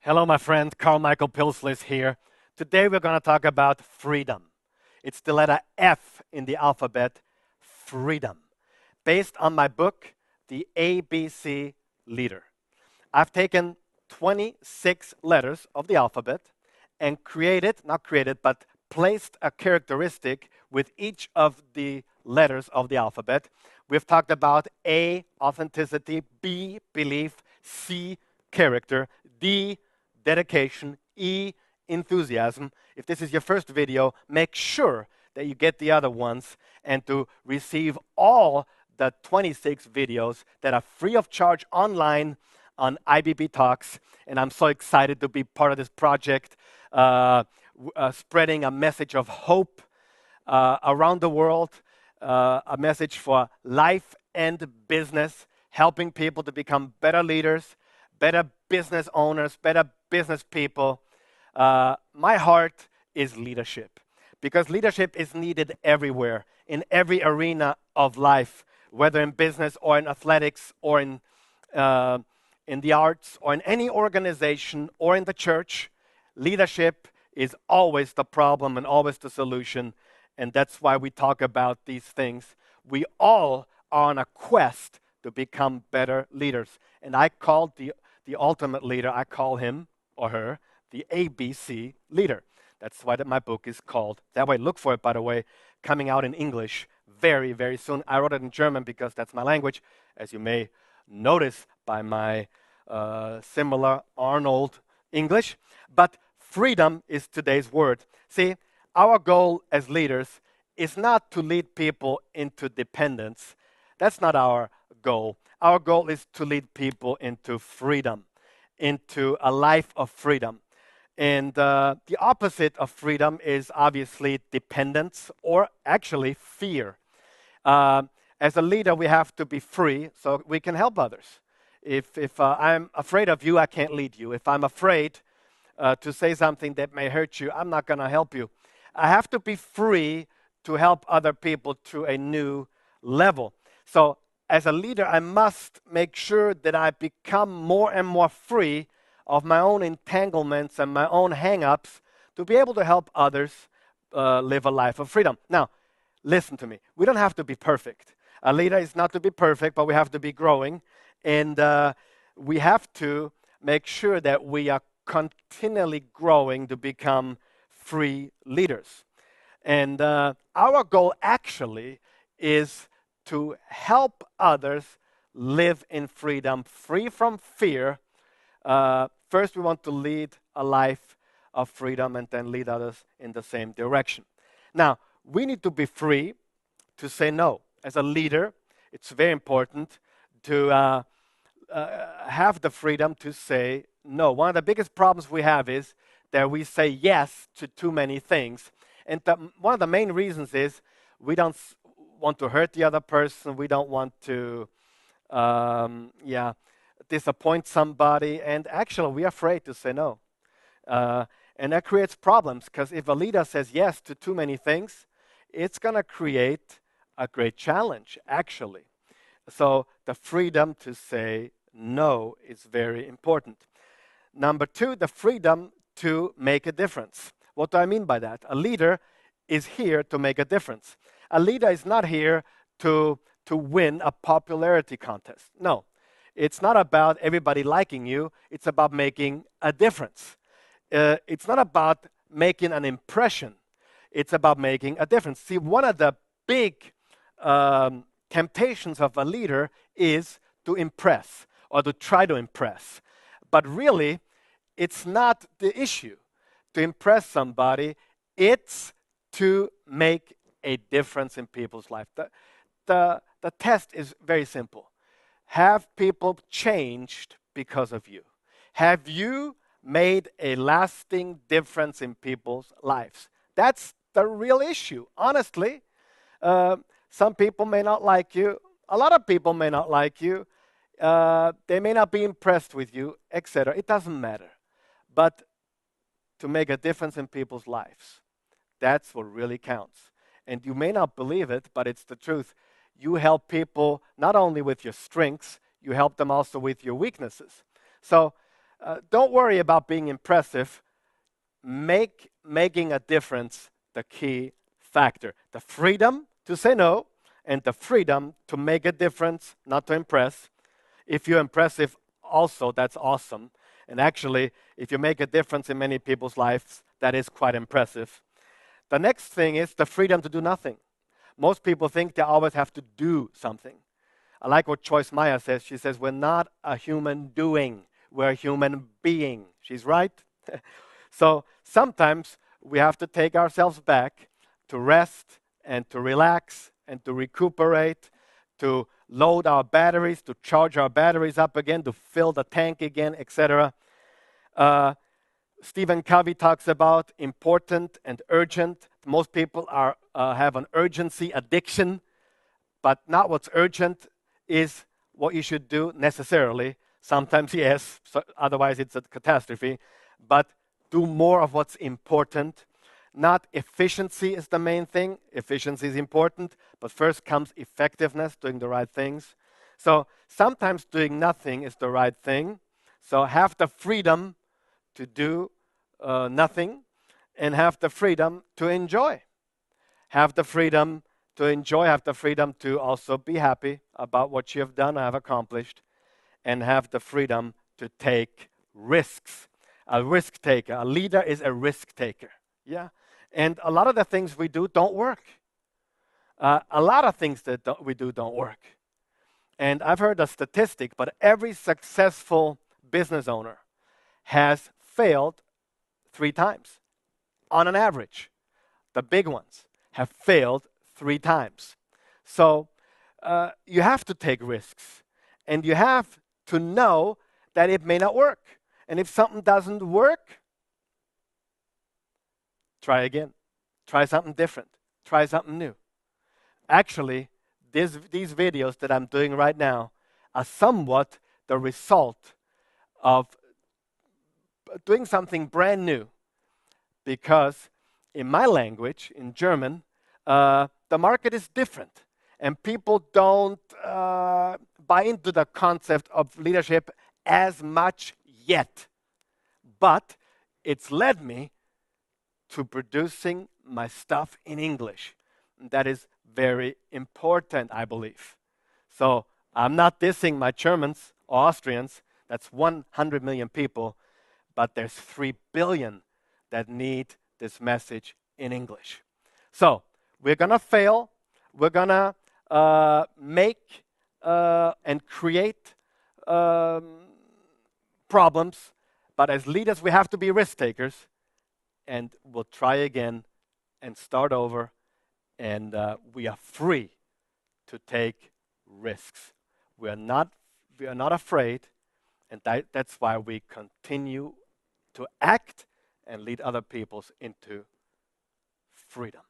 Hello, my friend. Carl Michael Pilslis here. Today we're going to talk about freedom. It's the letter F in the alphabet, freedom, based on my book, The ABC Leader. I've taken 26 letters of the alphabet and not created, but placed a characteristic with each of the letters of the alphabet. We've talked about A, authenticity, B, belief, C, character, D, dedication, E, enthusiasm. If this is your first video, make sure that you get the other ones and to receive all the 26 videos that are free of charge online on IBB Talks. And I'm so excited to be part of this project, spreading a message of hope around the world, a message for life and business, helping people to become better leaders, better business owners, better business people. My heart is leadership because leadership is needed everywhere, in every arena of life, whether in business or in athletics or in the arts or in any organization or in the church. Leadership is always the problem and always the solution, and that's why we talk about these things. We all are on a quest to become better leaders, and I call the ultimate leader, I call him or her the ABC leader. That's why my book is called that way. Look for it, by the way, coming out in English very, very soon. I wrote it in German because that's my language, as you may notice by my similar Arnold English. But freedom is today's word. See, our goal as leaders is not to lead people into dependence. That's not our goal. Our goal is to lead people into freedom, into a life of freedom. And the opposite of freedom is obviously dependence or actually fear. As a leader, we have to be free so we can help others. If I'm afraid of you, I can't lead you. If I'm afraid to say something that may hurt you, I'm not going to help you. I have to be free to help other people to a new level. So as a leader, I must make sure that I become more and more free of my own entanglements and my own hang-ups to be able to help others live a life of freedom. Now, listen to me. We don't have to be perfect. A leader is not to be perfect, but we have to be growing. And we have to make sure that we are continually growing to become free leaders. And our goal actually is to help others live in freedom, free from fear. First, we want to lead a life of freedom and then lead others in the same direction. Now, we need to be free to say no. As a leader, it's very important to have the freedom to say no. One of the biggest problems we have is that we say yes to too many things. And one of the main reasons is we don't want to hurt the other person. We don't want to, disappoint somebody. And actually, we're afraid to say no. And that creates problems because if a leader says yes to too many things, it's going to create a great challenge, actually. So the freedom to say no is very important. Number two, the freedom to make a difference. What do I mean by that? A leader is here to make a difference. A leader is not here to win a popularity contest. No, it's not about everybody liking you. It's about making a difference. It's not about making an impression. It's about making a difference. See, one of the big temptations of a leader is to impress or to try to impress. But really, it's not the issue to impress somebody. It's to make a difference in people's life. The test is very simple. Have people changed because of you? Have you made a lasting difference in people's lives? That's the real issue. Honestly, some people may not like you. A lot of people may not like you. They may not be impressed with you, etc. It doesn't matter. But to make a difference in people's lives, that's what really counts. And you may not believe it, but it's the truth. You help people not only with your strengths, you help them also with your weaknesses. So Don't worry about being impressive. Making a difference the key factor. The freedom to say no and the freedom to make a difference, not to impress. If you're impressive, also, that's awesome. And actually, if you make a difference in many people's lives, that is quite impressive. The next thing is the freedom to do nothing. Most people think they always have to do something. I like what Joyce Meyer says. She says, we're not a human doing, we're a human being. She's right. So sometimes we have to take ourselves back to rest and to relax and to recuperate, to load our batteries, to charge our batteries up again, to fill the tank again, etc. Stephen Covey talks about important and urgent. Most people have an urgency addiction, but not what's urgent is what you should do necessarily. Sometimes, yes, so otherwise it's a catastrophe. But do more of what's important. Not efficiency is the main thing. Efficiency is important, but first comes effectiveness, doing the right things. So sometimes doing nothing is the right thing. So have the freedom to do nothing and have the freedom to enjoy. Have the freedom to enjoy, have the freedom to also be happy about what you have done or have accomplished, and have the freedom to take risks. A risk taker. A leader is a risk taker. Yeah. And a lot of the things we do don't work. A lot of things that we do don't work. And I've heard a statistic, but every successful business owner has failed 3 times on an average. The big ones have failed 3 times. So you have to take risks. And you have to know that it may not work. And if something doesn't work, try again. Try something different. Try something new. Actually, these videos that I'm doing right now are somewhat the result of doing something brand new. Because in my language, in German, the market is different. And people don't buy into the concept of leadership as much yet. But it's led me to producing my stuff in English. That is very important, I believe. So I'm not dissing my Germans or Austrians. That's 100 million people. But there's 3 billion that need this message in English. So we're going to fail. We're going to make and create problems. But as leaders, we have to be risk takers. And we'll try again and start over. And we are free to take risks. We are not afraid. And that's why we continue to act and lead other peoples into freedom.